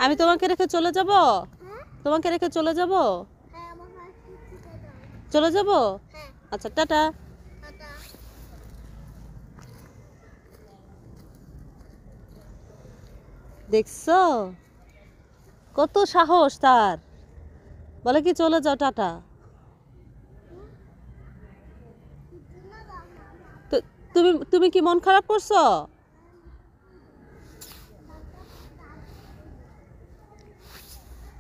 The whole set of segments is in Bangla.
আমি তোমাকে রেখে চলে যাব? তোমাকে রেখে চলে যাব? চলে যাব? আচ্ছা, টাটা। দেখছো কত সাহস তার, বলে কি চলে যাও, টাটা। তুমি তুমি কি মন খারাপ করছো?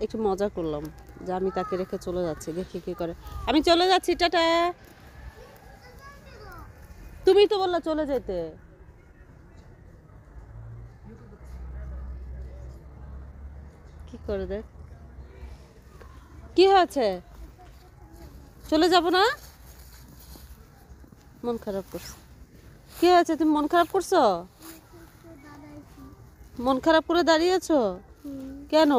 একটু মজা করলাম যে আমি তাকে রেখে চলে যাচ্ছি, দেখি কি করে। আমি চলে যাচ্ছি, টাটা। তুমি তো বললা চলে যেতে। কি করে দেখ, কি হয়েছে? চলে যাব না? মন খারাপ করছো? কি হয়েছে, তুমি মন খারাপ করছো? মন খারাপ করে দাঁড়িয়েছো কেন?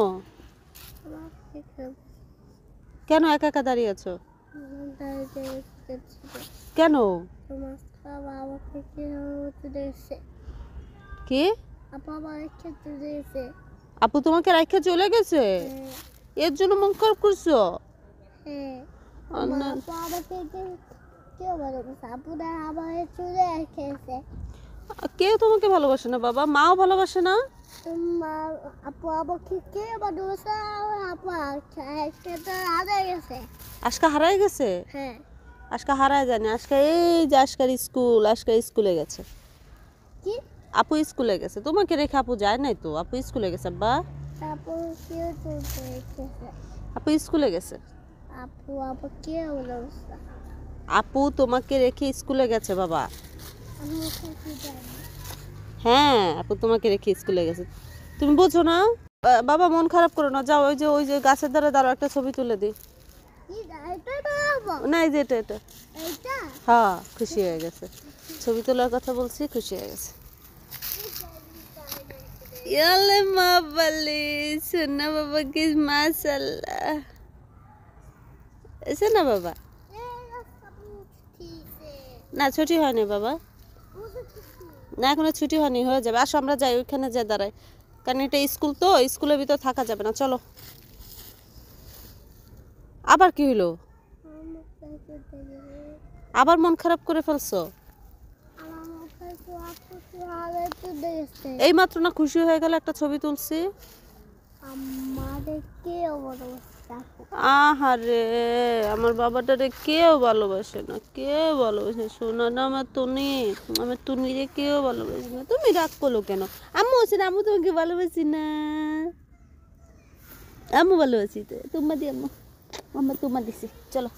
কেন একা একা দাঁড়িয়েছো? কেন? কি? আপু তোমাকে রাখা চলে গেছে, এর জন্য মন খারাপ করছো? কেউ তোমাকে ভালোবাসে না বাবা, মাও ভালোবাসে না। আপু আমাকে কে ভালোবাসে? আপু আজকে হারাই গেছে। হ্যাঁ, আজকে হারায় জানি। আজকে এই যে আজকের স্কুল, আজকে স্কুলে গেছে। কি? আপু স্কুলে গেছে, তোমাকে রেখে আপু যায় নাই তো, আপু স্কুলে গেছে। আব্বা আপু স্কুলে গেছে। আপু তোমাকে রেখে স্কুলে গেছে বাবা। হ্যাঁ, আপু তোমাকে রেখে স্কুলে গেছে, তুমি বোঝো না? বাবা মন খারাপ করো না, যাও ওই যে গাছের ধারে দাঁড়াও, একটা ছবি তুলে দিই। না, এই যে এটা। হ্যাঁ, খুশি হয়ে গেছে, ছবি তোলার কথা বলছি, খুশি হয়ে গেছে। ইয়ালে মা বলি সোনা বাবা কি মাশাআল্লাহ, এসে না বাবা। না ছুটি হয়নি বাবা, না এখনো ছুটি হয়নি, হয়ে যাবে। আসো আমরা যাই, ওইখানে যাই দাঁড়াই, কারণ এটা স্কুল তো, স্কুলের ভিতর থাকা যাবে না। চলো। আবার কি হইলো? আবার মন খারাপ করে ফেলছো? এই মাত্র না খুশি হয়ে গেল, একটা ছবি তুলছি। আহারে, আমার বাবাটারে কেউ ভালোবাসে না, কেউ ভালোবাসে শোনা না, আমার টুনিরে কেউ ভালোবাসে না। তুমি রাগ করলো কেন? আম্মু আছে না, আম্মু তোমাকে ভালোবাসি না? আম্মু ভালোবাসি তো, তোমার দি আম্মু, আম্মা তোমার দিছি। চলো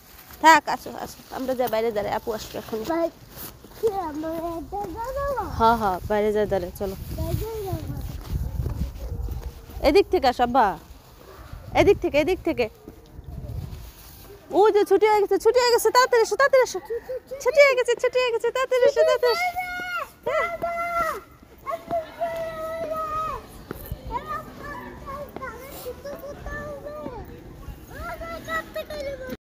থাক, আসো আসো, আমরা যাই বাইরে দাঁড়াই, আপু আসবে এখন। হ্যাঁ হ্যাঁ, বাইরে যাই দাঁড়াই, চলো। এদিক থেকে আসো আব্বা, এদিক থেকে। ও যে ছুটি হয়ে গেছে, তাড়াতাড়ি এসো, ছুটি হয়ে গেছে, তাড়াতাড়ি এসো।